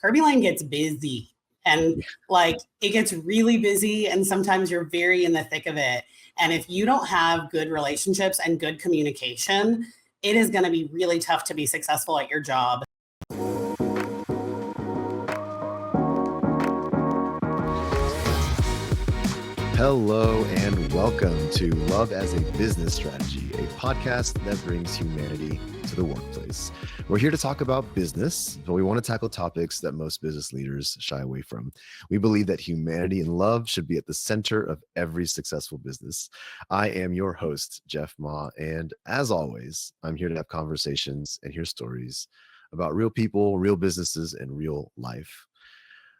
Kerbey Lane gets busy, and like it gets really busy, and sometimes you're very in the thick of it. And if you don't have good relationships and good communication, it is going to be really tough to be successful at your job. Hello and welcome to Love as a Business Strategy, a podcast that brings humanity to the workplace. We're here to talk about business, but we want to tackle topics that most business leaders shy away from. We believe that humanity and love should be at the center of every successful business. I am your host, Jeff Ma, and as always, I'm here to have conversations and hear stories about real people, real businesses, and real life.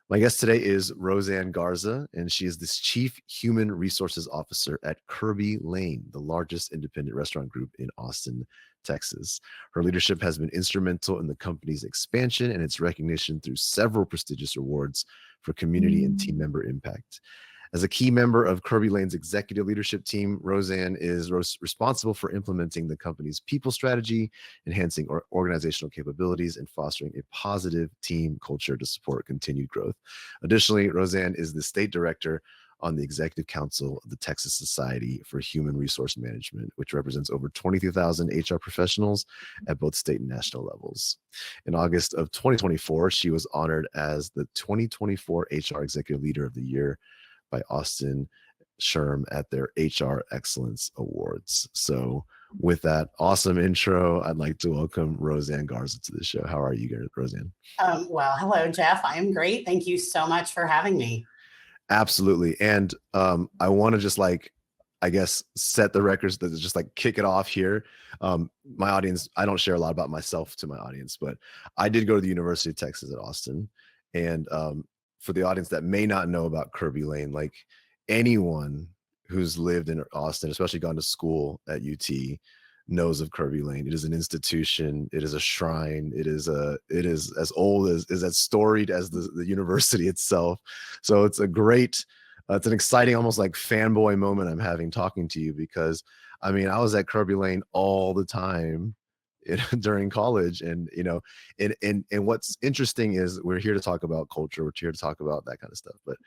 My guest today is Ann Garza, and she is the Chief Human Resources Officer at Kerbey Lane, the largest independent restaurant group in Austin, Texas. Her leadership has been instrumental in the company's expansion and its recognition through several prestigious awards for community and team member impact. As a key member of Kerbey Lane's executive leadership team, Ann is responsible for implementing the company's people strategy, enhancing organizational capabilities, and fostering a positive team culture to support continued growth. Additionally, Ann is the state director on the Executive Council of the Texas Society for Human Resource Management, which represents over 23,000 HR professionals at both state and national levels. In August of 2024, she was honored as the 2024 HR Executive Leader of the Year by Austin Sherm at their HR Excellence Awards. So with that awesome intro, I'd like to welcome Ann Garza to the show. How are you, Ann? Well, hello, Jeff. I am great. Thank you so much for having me. Absolutely. And I want to just set the records, that just kick it off here. My audience, I don't share a lot about myself to my audience, but I did go to the University of Texas at Austin. And for the audience that may not know about Kerbey Lane, anyone who's lived in Austin, especially gone to school at UT, knows of Kerbey Lane. It is an institution. It is a shrine. It is as old as storied as the university itself. So it's it's an exciting, almost like fanboy moment I'm having talking to you, because I was at Kerbey Lane all the time during college, and what's interesting is we're here to talk about culture. We're here to talk about that kind of stuff. But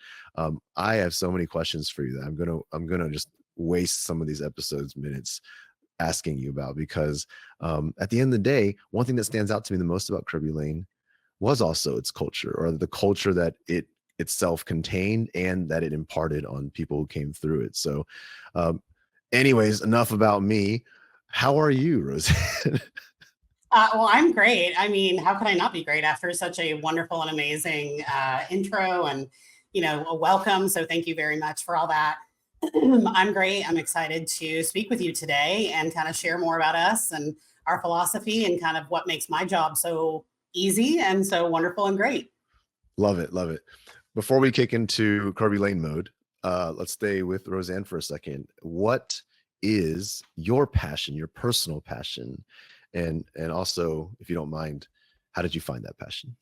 I have so many questions for you that I'm gonna just waste some of these minutes asking you about, because at the end of the day, one thing that stands out to me the most about Kerbey Lane was also its culture, or the culture that it itself contained and that it imparted on people who came through it. So anyways, enough about me. How are you, Roseanne? Well, I'm great. How could I not be great after such a wonderful and amazing intro and, a welcome. So thank you very much for all that. I'm great. I'm excited to speak with you today and kind of share more about us and our philosophy and kind of what makes my job so easy and so wonderful and great. Love it. Love it. Before we kick into Kerbey Lane mode, let's stay with Roseanne for a second. What is your passion, your personal passion? And also, if you don't mind, how did you find that passion?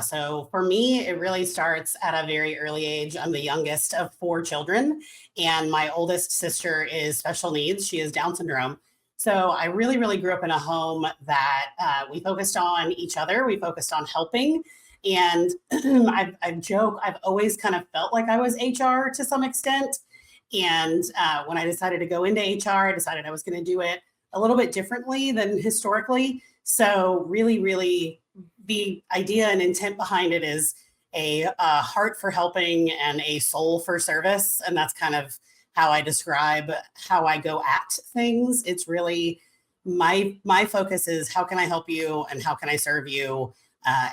So for me, it really starts at a very early age. I'm the youngest of 4 children, and my oldest sister is special needs. She has Down syndrome. So I really, really grew up in a home that we focused on each other. We focused on helping. And I joke, I've always kind of felt like I was HR to some extent. And when I decided to go into HR, I decided I was going to do it a little bit differently than historically. So really, really the idea and intent behind it is a heart for helping and a soul for service. And that's kind of how I describe how I go at things. It's really my focus is how can I help you and how can I serve you?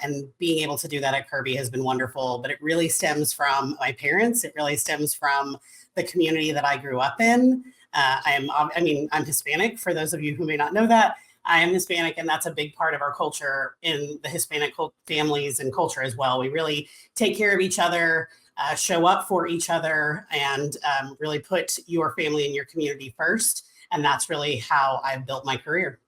And being able to do that at Kerbey has been wonderful, but it really stems from my parents. It really stems from the community that I grew up in. I'm Hispanic, for those of you who may not know that. I am Hispanic, and that's a big part of our culture in the Hispanic families and culture as well. We really take care of each other, show up for each other, and really put your family and your community first. And that's really how I've built my career.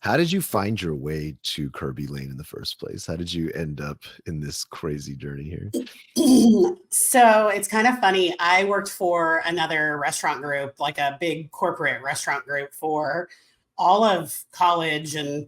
How did you find your way to Kerbey Lane in the first place? How did you end up in this crazy journey here? So it's kind of funny. I worked for another restaurant group, like a big corporate restaurant group, for all of college and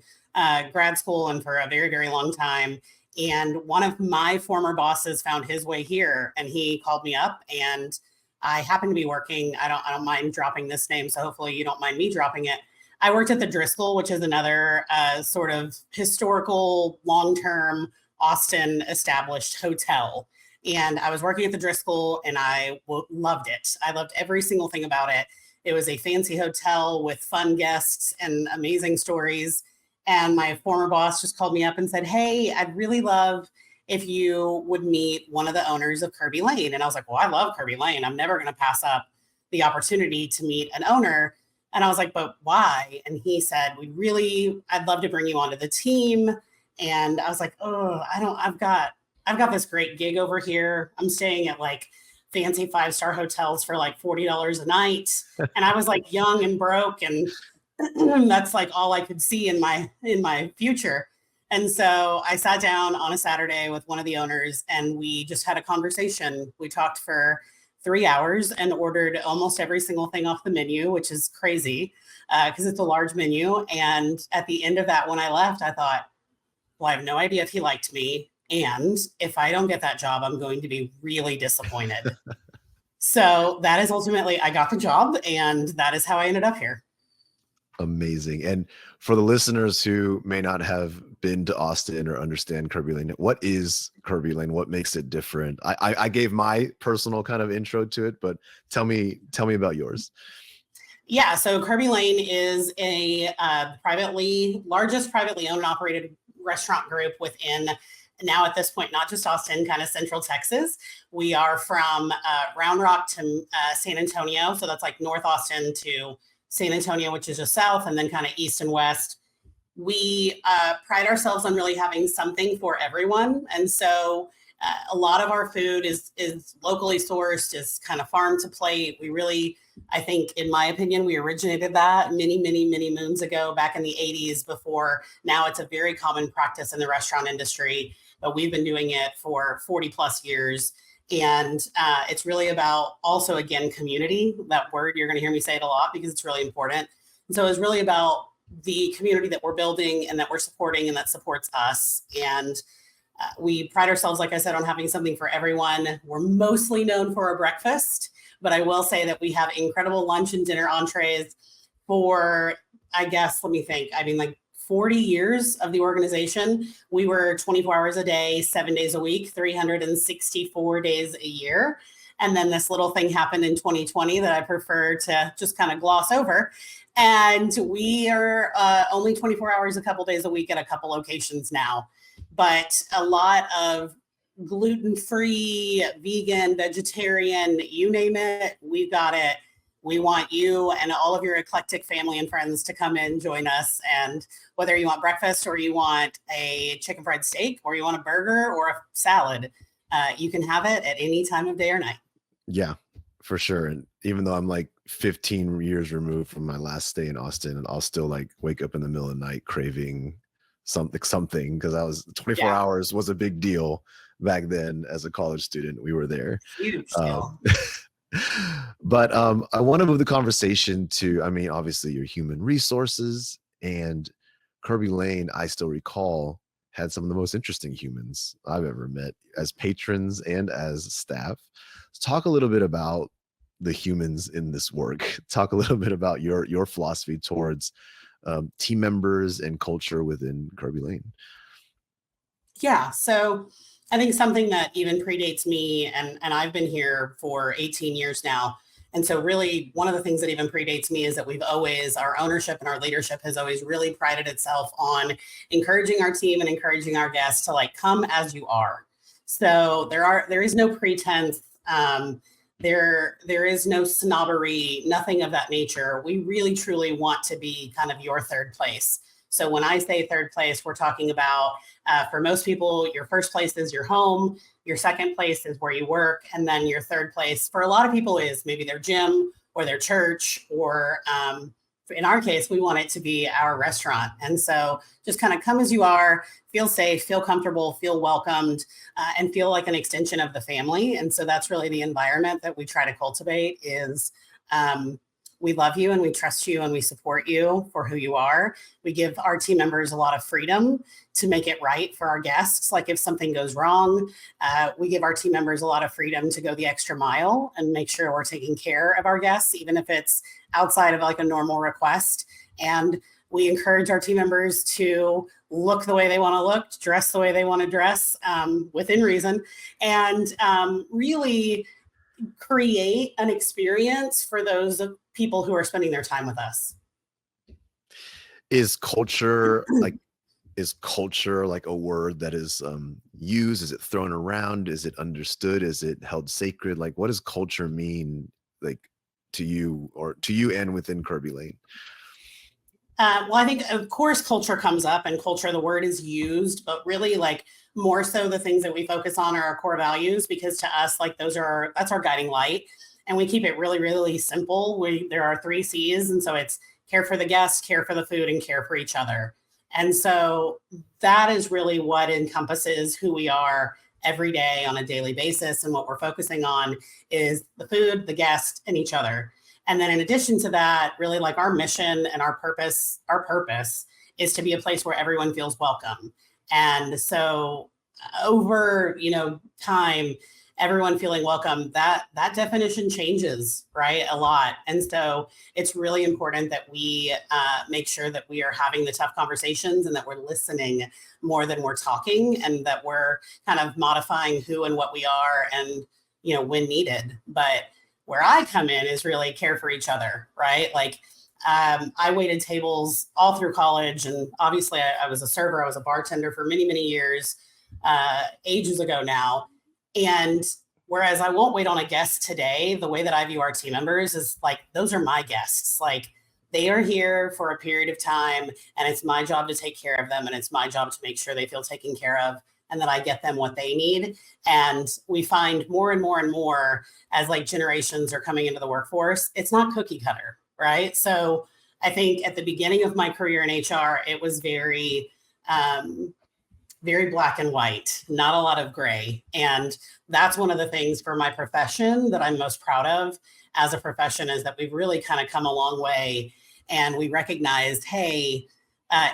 grad school and for a very, very long time. And one of my former bosses found his way here, and he called me up, and I happened to be working. I don't mind dropping this name, so hopefully you don't mind me dropping it. I worked at the Driscoll, which is another sort of historical, long-term Austin established hotel. And I was working at the Driscoll, and I loved it. I loved every single thing about it. It was a fancy hotel with fun guests and amazing stories. And my former boss just called me up and said, "Hey, I'd really love if you would meet one of the owners of Kerbey Lane." And I was like, "Well, I love Kerbey Lane. I'm never going to pass up the opportunity to meet an owner." And I was like, "But why?" And he said, "I'd love to bring you onto the team." And I was like, "Oh, I've got this great gig over here. I'm staying at like fancy 5-star hotels for like $40 a night." And I was like young and broke, and that's like all I could see in my future. And so I sat down on a Saturday with one of the owners, and we just had a conversation. We talked for 3 hours and ordered almost every single thing off the menu, which is crazy because it's a large menu. And at the end of that, when I left, I thought, well, I have no idea if he liked me. And if I don't get that job, I'm going to be really disappointed. So that is ultimately, I got the job, and that is how I ended up here. Amazing. And for the listeners who may not have been to Austin or understand Kerbey Lane, what is Kerbey Lane? What makes it different? I gave my personal kind of intro to it, but tell me about yours. Yeah, so Kerbey Lane is a largest privately owned and operated restaurant group within, now at this point, not just Austin, kind of Central Texas. We are from Round Rock to San Antonio. So that's like North Austin to San Antonio, which is just south, and then kind of east and west. We pride ourselves on really having something for everyone. And so a lot of our food is locally sourced, is kind of farm to plate. We really, I think, in my opinion, we originated that many, many, many moons ago, back in the 80s, before now it's a very common practice in the restaurant industry, but we've been doing it for 40 plus years. And it's really about also, again, community. That word, you're going to hear me say it a lot because it's really important. And so it's really about the community that we're building and that we're supporting and that supports us. And we pride ourselves, like I said, on having something for everyone. We're mostly known for our breakfast, but I will say that we have incredible lunch and dinner entrees for, I guess, let me think. I mean, like 40 years of the organization. We were 24 hours a day, 7 days a week, 364 days a year. And then this little thing happened in 2020 that I prefer to just kind of gloss over. And we are only 24 hours, a couple days a week at a couple locations now. But a lot of gluten-free, vegan, vegetarian, you name it, we've got it. We want you and all of your eclectic family and friends to come in, join us. And whether you want breakfast or you want a chicken fried steak or you want a burger or a salad, you can have it at any time of day or night. Yeah, for sure. And even though I'm like 15 years removed from my last stay in Austin, and I'll still like wake up in the middle of the night craving something because I was 24 hours was a big deal back then. As a college student, we were there. Huge deal. But I want to move the conversation to, I mean, obviously your human resources, and Kerbey Lane, I still recall, had some of the most interesting humans I've ever met as patrons and as staff. Talk a little bit about the humans in this work. Talk a little bit about your philosophy towards team members and culture within Kerbey Lane. Yeah, so I think something that even predates me, and I've been here for 18 years now. And so really one of the things that even predates me is that our ownership and our leadership has always really prided itself on encouraging our team and encouraging our guests to like come as you are. So there is no pretense. There is no snobbery, nothing of that nature. We really truly want to be kind of your third place. So when I say third place, we're talking about, for most people, your first place is your home, your second place is where you work, and then your third place for a lot of people is maybe their gym or their church, or in our case, we want it to be our restaurant. And so just kind of come as you are, feel safe, feel comfortable, feel welcomed, and feel like an extension of the family. And so that's really the environment that we try to cultivate is we love you and we trust you and we support you for who you are. We give our team members a lot of freedom to make it right for our guests. Like if something goes wrong, we give our team members a lot of freedom to go the extra mile and make sure we're taking care of our guests, even if it's outside of like a normal request. And we encourage our team members to look the way they want to look, dress the way they want to dress, within reason, and really create an experience for those people who are spending their time with us. Is culture like a word that is used? Is it thrown around? Is it understood? Is it held sacred? Like, what does culture mean, like, to you and within Kerbey Lane? Well, I think of course culture comes up, and culture, the word is used, but really like more so the things that we focus on are our core values, because to us, like that's our guiding light. And we keep it really, really simple. There are 3 C's. And so it's care for the guest, care for the food, and care for each other. And so that is really what encompasses who we are every day on a daily basis. And what we're focusing on is the food, the guest, and each other. And then in addition to that, really like our mission and our purpose is to be a place where everyone feels welcome. And so over, time, everyone feeling welcome, that definition changes, right? A lot. And so it's really important that we make sure that we are having the tough conversations and that we're listening more than we're talking, and that we're kind of modifying who and what we are and, when needed. But where I come in is really care for each other, right? Like I waited tables all through college. And obviously I was a server, I was a bartender for many, many years, ages ago now. And whereas I won't wait on a guest today, the way that I view our team members is like, those are my guests. Like they are here for a period of time, and it's my job to take care of them. And it's my job to make sure they feel taken care of and that I get them what they need. And we find more and more and more as like generations are coming into the workforce, it's not cookie cutter, right? So I think at the beginning of my career in HR, it was very, very black and white, not a lot of gray. And that's one of the things for my profession that I'm most proud of as a profession, is that we've really kind of come a long way. And we recognized, hey,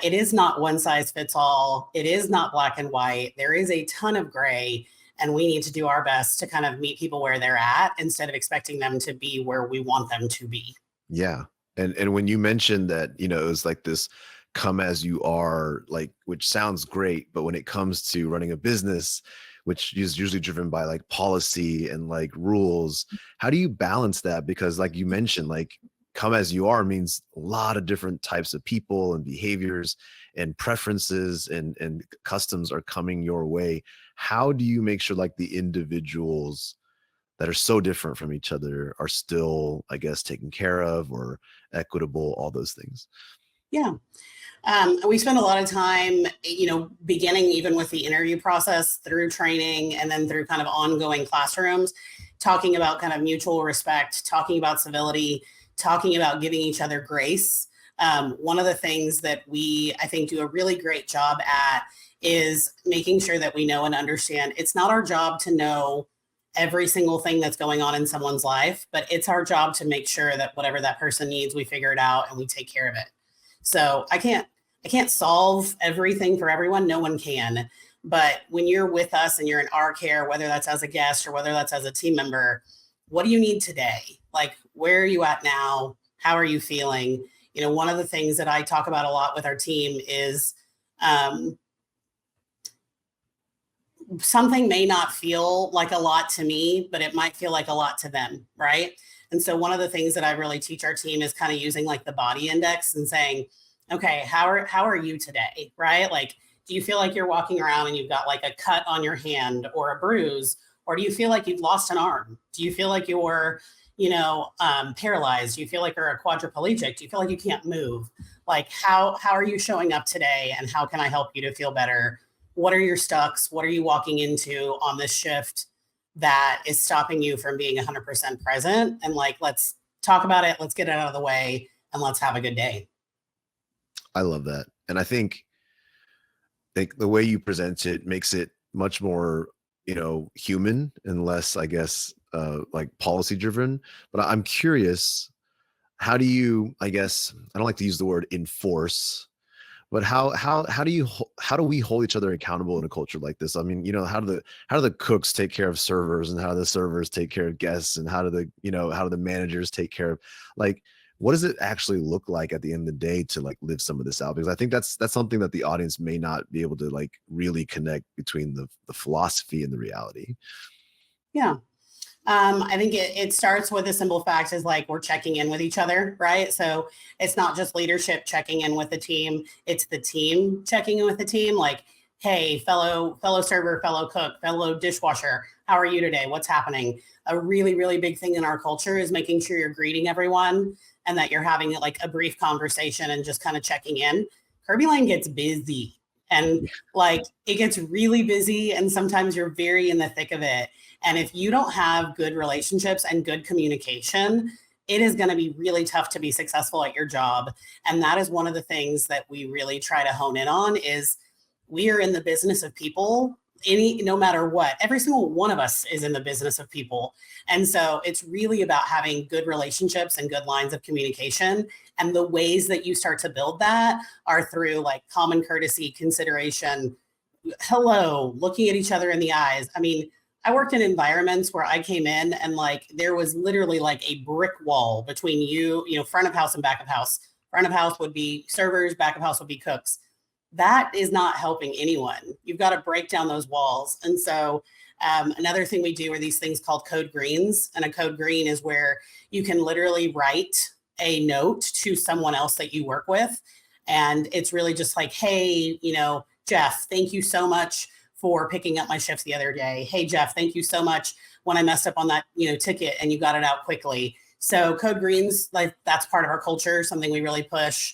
it is not one size fits all. It is not black and white. There is a ton of gray, and we need to do our best to kind of meet people where they're at instead of expecting them to be where we want them to be. Yeah. And when you mentioned that, it was like this come as you are, like, which sounds great, but when it comes to running a business, which is usually driven by like policy and like rules, how do you balance that? Because like you mentioned, like come as you are means a lot of different types of people and behaviors and preferences and customs are coming your way. How do you make sure like the individuals that are so different from each other are still, I guess, taken care of or equitable, all those things? Yeah. We spend a lot of time, beginning even with the interview process, through training, and then through kind of ongoing classrooms, talking about kind of mutual respect, talking about civility, talking about giving each other grace. One of the things that we, I think, do a really great job at is making sure that we know and understand it's not our job to know every single thing that's going on in someone's life, but it's our job to make sure that whatever that person needs, we figure it out and we take care of it. So I can't solve everything for everyone. No one can. But when you're with us and you're in our care, whether that's as a guest or whether that's as a team member, what do you need today? Like, where are you at now? How are you feeling? One of the things that I talk about a lot with our team is something may not feel like a lot to me, but it might feel like a lot to them, right? And so one of the things that I really teach our team is kind of using like the body index and saying, okay, how are you today, right? Like, do you feel like you're walking around and you've got like a cut on your hand or a bruise? Or do you feel like you've lost an arm? Do you feel like you're, paralyzed? Do you feel like you're a quadriplegic? Do you feel like you can't move? Like, how are you showing up today? And how can I help you to feel better? What are your stucks? What are you walking into on this shift that is stopping you from being 100% present? And like, let's talk about it. Let's get it out of the way and let's have a good day. I love that. And I think the way you present it makes it much more, human and less, I guess, like policy driven. But I'm curious, how do you, I guess, I don't like to use the word enforce, but how do we hold each other accountable in a culture like this? I mean, how do the cooks take care of servers, and how do the servers take care of guests, and how do the managers take care of, like, what does it actually look like at the end of the day to like live some of this out? Because I think that's something that the audience may not be able to like really connect between the philosophy and the reality. Yeah. I think it starts with a simple fact is like we're checking in with each other, right? So it's not just leadership checking in with the team, it's the team checking in with the team. Like, hey, fellow server, fellow cook, fellow dishwasher, how are you today? What's happening? A really, really big thing in our culture is making sure you're greeting everyone and that you're having like a brief conversation and just kind of checking in. Kerbey Lane gets busy and like it gets really busy, and sometimes you're very in the thick of it. And if you don't have good relationships and good communication, it is going to be really tough to be successful at your job. And that is one of the things that we really try to hone in on is we are in the business of people. No matter what, every single one of us is in the business of people. And so it's really about having good relationships and good lines of communication. And the ways that you start to build that are through like common courtesy, consideration, hello, looking at each other in the eyes. I mean, I worked in environments where I came in and like there was literally like a brick wall between front of house and back of house. Front of house would be servers, back of house would be cooks. That is not helping anyone. You've got to break down those walls. And so another thing we do are these things called code greens. And a code green is where you can literally write a note to someone else that you work with. And it's really just like, hey, Jeff, thank you so much for picking up my shift the other day. Hey, Jeff, thank you so much when I messed up on that, ticket and you got it out quickly. So code greens, like that's part of our culture, something we really push.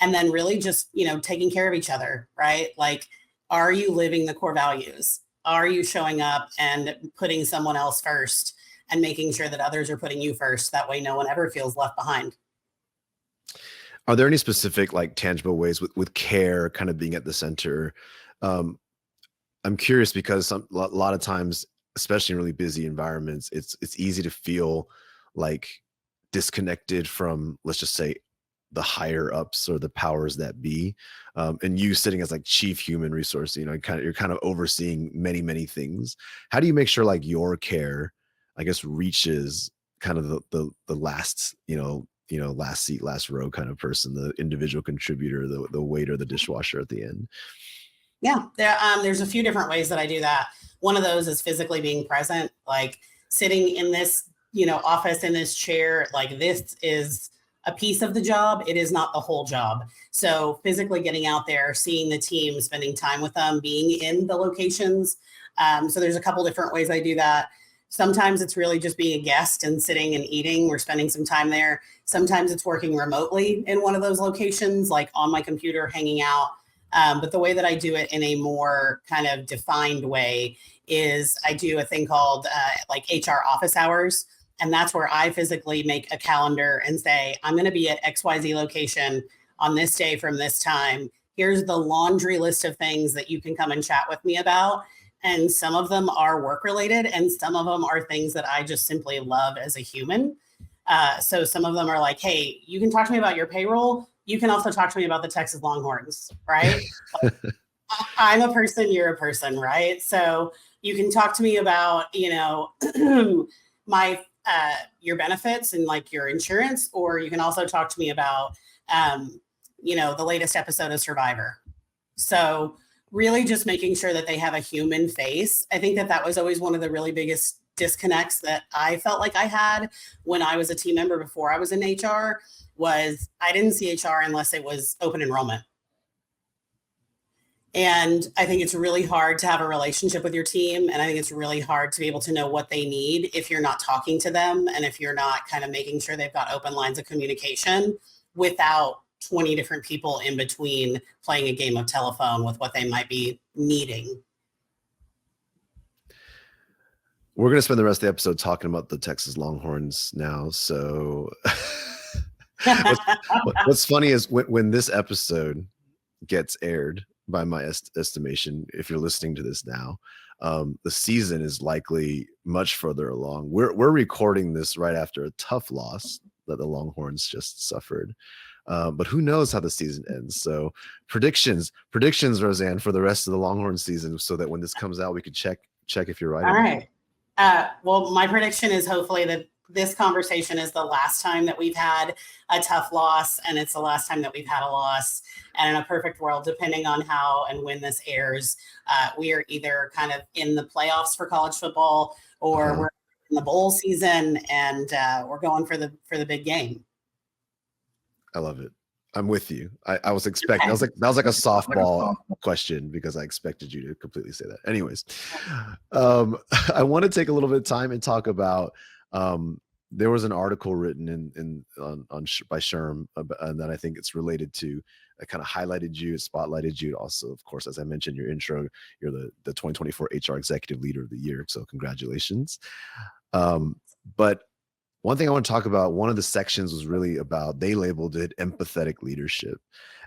And then really just, taking care of each other, right? Like, are you living the core values? Are you showing up and putting someone else first and making sure that others are putting you first? That way, no one ever feels left behind. Are there any specific like tangible ways with care kind of being at the center? Um, I'm curious because a lot of times, especially in really busy environments, it's easy to feel like disconnected from, let's just say, the higher ups or the powers that be. And you sitting as like chief human resource, you're kind of overseeing many things. How do you make sure like your care, I guess, reaches kind of the last, last seat, last row kind of person, the individual contributor, the waiter, the dishwasher at the end? Yeah, there's a few different ways that I do that. One of those is physically being present, like sitting in this, office in this chair. Like this is a piece of the job. It is not the whole job. So physically getting out there, seeing the team, spending time with them, being in the locations. So there's a couple different ways I do that. Sometimes it's really just being a guest and sitting and eating or spending some time there. Sometimes it's working remotely in one of those locations, like on my computer, hanging out. But the way that I do it in a more kind of defined way is I do a thing called like HR office hours. And that's where I physically make a calendar and say, I'm going to be at XYZ location on this day from this time. Here's the laundry list of things that you can come and chat with me about. And some of them are work related and some of them are things that I just simply love as a human. So some of them are like, hey, you can talk to me about your payroll. You can also talk to me about the Texas Longhorns, right? I'm a person, you're a person, right? So you can talk to me about, my your benefits and like your insurance, or you can also talk to me about, the latest episode of Survivor. So really just making sure that they have a human face. I think that was always one of the really biggest disconnects that I felt like I had when I was a team member before I was in HR was I didn't see HR unless it was open enrollment. And I think it's really hard to have a relationship with your team. And I think it's really hard to be able to know what they need if you're not talking to them and if you're not kind of making sure they've got open lines of communication without 20 different people in between playing a game of telephone with what they might be needing. We're going to spend the rest of the episode talking about the Texas Longhorns now. So what's funny is when this episode gets aired, by my estimation, if you're listening to this now, the season is likely much further along. We're recording this right after a tough loss that the Longhorns just suffered. But who knows how the season ends? So predictions, Roseanne, for the rest of the Longhorn season, so that when this comes out, we could check if you're right. All right. Well, my prediction is hopefully that this conversation is the last time that we've had a tough loss, and it's the last time that we've had a loss. And in a perfect world, depending on how and when this airs, we are either kind of in the playoffs for college football, or we're in the bowl season, and we're going for the big game. I love it. I'm with you. I was expecting, that was like a softball question, because I expected you to completely say that. Anyways, I want to take a little bit of time and talk about, there was an article written by Sherm, and that I think it's related to, kind of highlighted you, spotlighted you. Also, of course, as I mentioned in your intro, you're the 2024 HR Executive Leader of the Year. So congratulations. But one thing I want to talk about, one of the sections was really about, they labeled it empathetic leadership.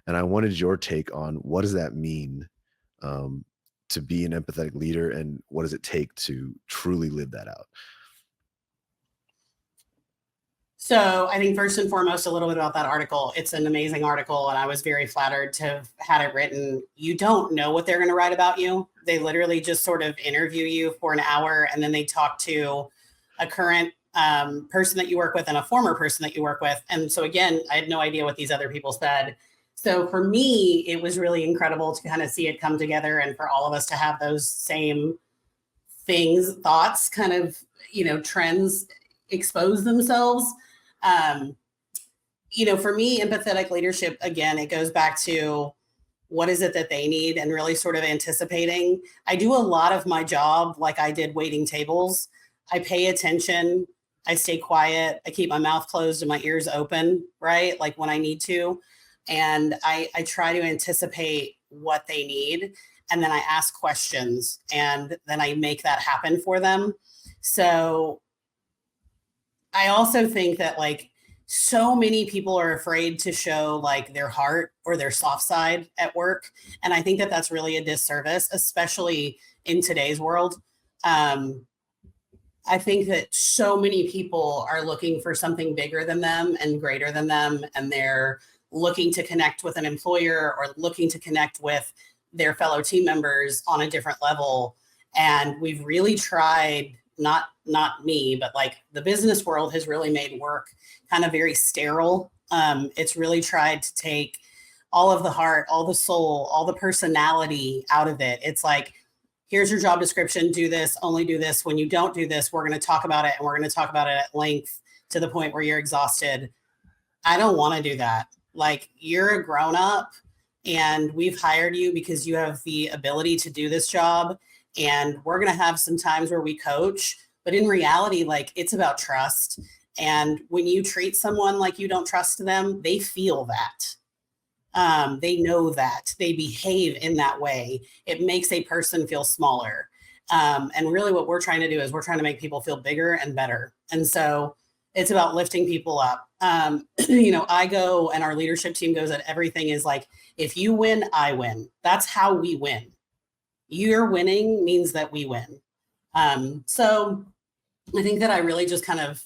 And I wanted your take on, what does that mean to be an empathetic leader, and what does it take to truly live that out? So I think first and foremost, a little bit about that article. It's an amazing article, and I was very flattered to have had it written. You don't know what they're going to write about you. They literally just sort of interview you for an hour, and then they talk to a current person that you work with and a former person that you work with. And so again, I had no idea what these other people said. So for me, it was really incredible to kind of see it come together, and for all of us to have those same things, thoughts, kind of, trends expose themselves. For me, empathetic leadership, again, it goes back to what is it that they need, and really sort of anticipating. I do a lot of my job like I did waiting tables. I pay attention. I stay quiet. I keep my mouth closed and my ears open, right? Like when I need to. And I try to anticipate what they need. And then I ask questions, and then I make that happen for them. So I also think that so many people are afraid to show their heart or their soft side at work. And I think that that's really a disservice, especially in today's world. I think that so many people are looking for something bigger than them and greater than them. And they're looking to connect with an employer, or looking to connect with their fellow team members on a different level. And we've really tried, not me, but the business world has really made work kind of very sterile. It's really tried to take all of the heart, all the soul, all the personality out of it. It's here's your job description, do this, only do this. When you don't do this, we're going to talk about it, and we're going to talk about it at length to the point where you're exhausted. I don't want to do that. You're a grown up, and we've hired you because you have the ability to do this job. And we're going to have some times where we coach, but in reality, it's about trust. And when you treat someone like you don't trust them, they feel that. They know that. They behave in that way. It makes a person feel smaller. And really what we're trying to do is we're trying to make people feel bigger and better. And so it's about lifting people up. I go, and our leadership team goes, and everything is if you win, I win. That's how we win. You're winning means that we win. So I think that I really just kind of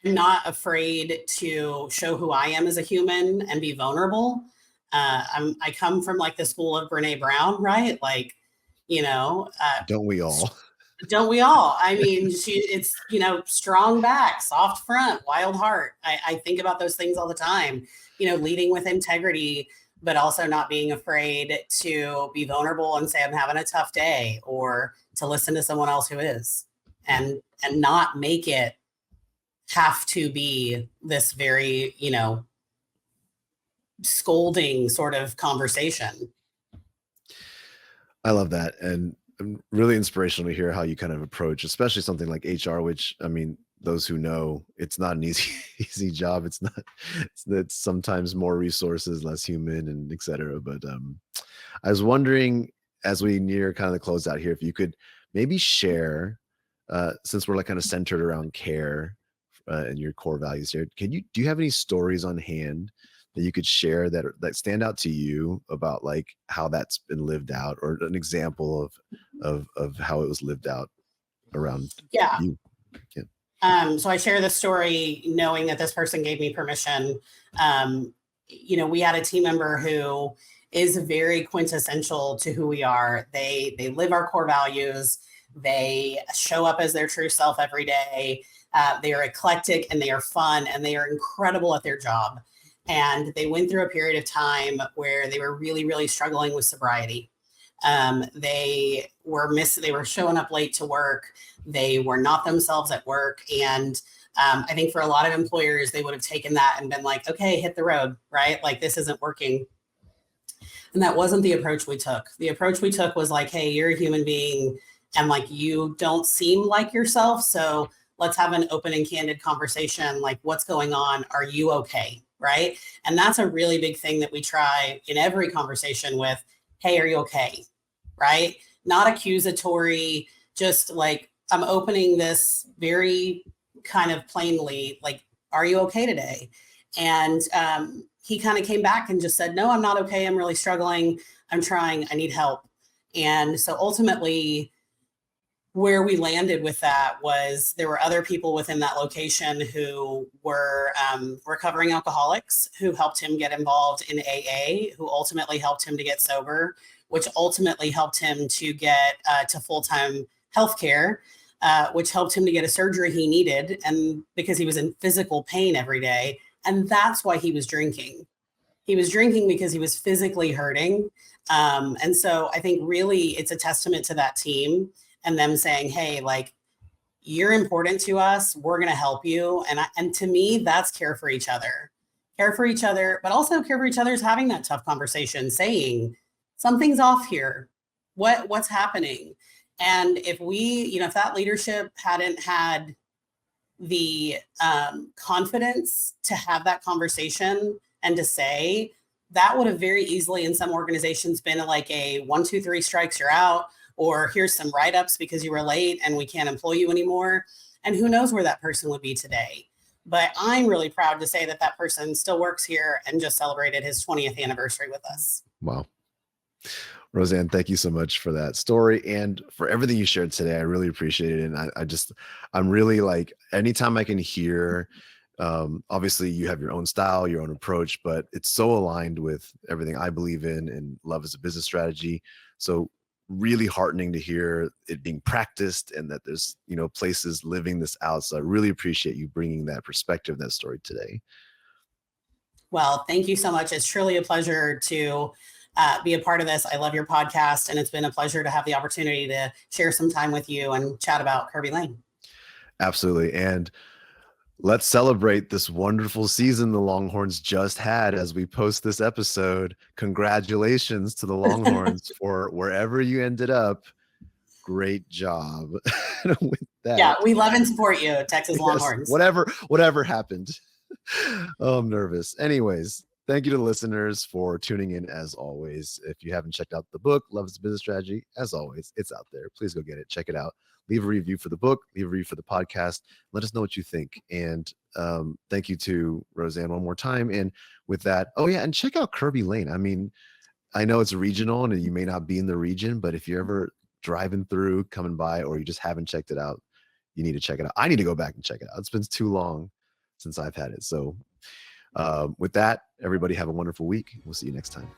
am not afraid to show who I am as a human and be vulnerable. I come from the school of Brene Brown, right? Don't we all? Don't we all? I mean, it's strong back, soft front, wild heart. I think about those things all the time, leading with integrity, but also not being afraid to be vulnerable and say, I'm having a tough day, or to listen to someone else who is, and not make it have to be this very, scolding sort of conversation. I love that. And really inspirational to hear how you kind of approach, especially something like HR, which, I mean, those who know, it's not an easy job. It's sometimes more resources, less human, and et cetera. But I was wondering, as we near kind of the closeout here, if you could maybe share, since we're kind of centered around care and your core values here, do you have any stories on hand that you could share that stand out to you about how that's been lived out, or an example of how it was lived out around you? Yeah. So I share this story knowing that this person gave me permission. We had a team member who is very quintessential to who we are. They live our core values. They show up as their true self every day. They are eclectic and they are fun and they are incredible at their job. And they went through a period of time where they were really, really struggling with sobriety. They were showing up late to work. They were not themselves at work. And I think for a lot of employers, they would have taken that and been like, okay, hit the road, right? Like this isn't working. And that wasn't the approach we took. The approach we took was like, hey, you're a human being and like you don't seem like yourself. So let's have an open and candid conversation. Like, what's going on? Are you okay? Right. And that's a really big thing that we try in every conversation with, hey, are you okay? Right. Not accusatory, just like I'm opening this very kind of plainly, like, are you okay today? And he kind of came back and just said, no, I'm not okay. I'm really struggling. I'm trying. I need help. And so ultimately, where we landed with that was there were other people within that location who were recovering alcoholics who helped him get involved in AA, who ultimately helped him to get sober, which ultimately helped him to get to full-time healthcare, which helped him to get a surgery he needed, and because he was in physical pain every day. And that's why he was drinking. He was drinking because he was physically hurting. And so I think really it's a testament to that team and them saying, hey, like, you're important to us. We're going to help you. And to me, that's care for each other. Care for each other, but also care for each other is having that tough conversation, saying something's off here. What's happening? And if if that leadership hadn't had the confidence to have that conversation and to say, that would have very easily in some organizations been like a 1, 2, 3 strikes, you're out, or here's some write-ups because you were late and we can't employ you anymore. And who knows where that person would be today. But I'm really proud to say that that person still works here and just celebrated his 20th anniversary with us. Wow. Roseanne, thank you so much for that story and for everything you shared today. I really appreciate it. And I'm really like, anytime I can hear, obviously you have your own style, your own approach, but it's so aligned with everything I believe in and love as a business strategy. So really heartening to hear it being practiced and that there's, places living this out. So I really appreciate you bringing that perspective, that story today. Well, thank you so much. It's truly a pleasure to be a part of this. I love your podcast, and it's been a pleasure to have the opportunity to share some time with you and chat about Kerbey Lane. Absolutely. And let's celebrate this wonderful season the Longhorns just had as we post this episode. Congratulations to the Longhorns for wherever you ended up. Great job. With that. Yeah, we love and support you, Texas Longhorns. Whatever happened. Oh, I'm nervous. Anyways, thank you to the listeners for tuning in as always. If you haven't checked out the book, Love is a Business Strategy, as always, it's out there. Please go get it. Check it out. Leave a review for the book, leave a review for the podcast. Let us know what you think. And thank you to Roseanne one more time. And with that, oh yeah, and check out Kerbey Lane. I mean, I know it's regional and you may not be in the region, but if you're ever driving through, coming by, or you just haven't checked it out, you need to check it out. I need to go back and check it out. It's been too long since I've had it. So with that, everybody have a wonderful week. We'll see you next time.